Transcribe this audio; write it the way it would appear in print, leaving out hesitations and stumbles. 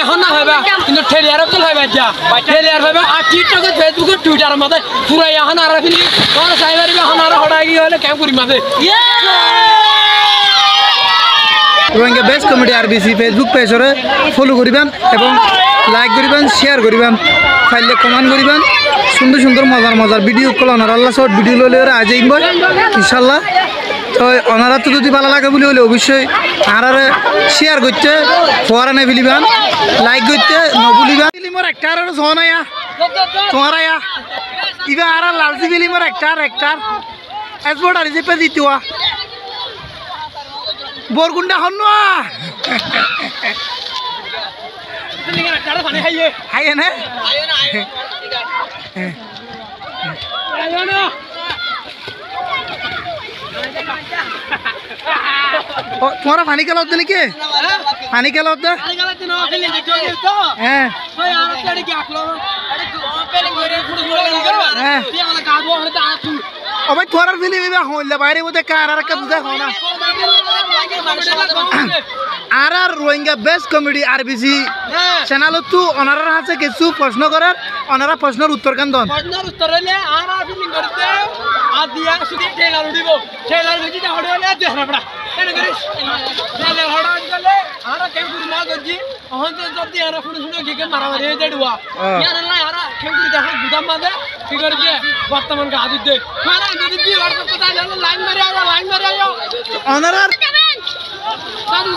এখন না হইবা কিন্তু ঠেলিয়ারও তো হইবা যা ঠেলিয়ার হইবা আর টিকটকে ফেসবুকে টুইটারের মধ্যে পুরো এখন আর ফিলি তোর সাইবার এখন আর হড়াই গিয়ে হলে কেমন করি মাঝে Rohingya best comedy RBC Facebook পেজরে ফলো করিবেন এবং লাইক করিবেন শেয়ার করিবেন ফাইলে কমেন্ট করিবেন সুন্দর সুন্দর মজার মজার ভিডিও কল ওনার আল্লাহ শর্ট ভিডিও লইলে আজ আইব ইনশাল্লাহ তো ওনারা তো যদি ভালো লাগে বলে হলে অবশ্যই আর শেয়ার করতে ফোয়ারানে ফেলিবেন লাইক করতে নবুলিবেন ফিলিমর একটা আর সোনায়া তোমার আয়া ইবা আর লালসি ফিলিমর একটার এসবোর্ড আর জিপে দিতুয়া বরগুন্ডা হন্নুয়া হাইয়ে না তোমার পানি খেলা হচ্ছে নাকি পানি খেলা হচ্ছে হ্যাঁ ভাই তোর ফিলিম হইলে বাইরে বোধ কার আর একটা বুঝা হয় না আর Rohingya best comedy RBC channel তো ওনারা আছে কিছু প্রশ্ন করার ওনারা প্রশ্নের উত্তর কান দন প্রশ্নের উত্তর হইলে আর ফিলিং করতে আর দিয়া শুধু ট্রেলার উঠিব ট্রেলার হইছে তা হড়ে হইলে দেখনা পড়া কেন করিস ট্রেলার হড়া গেলে আর কেম করি মা গজি অহন তো যদি আর শুনে শুনে গিকে মারামারি হয়ে যাইডুয়া ইয়ার না আর কেম করি দেখো গুদাম বাঁধে কি করে দিয়ে বর্তমান কা হাদিত দে মারা যদি কি আর কথা লাইন মারি আয় ওনারা সাধু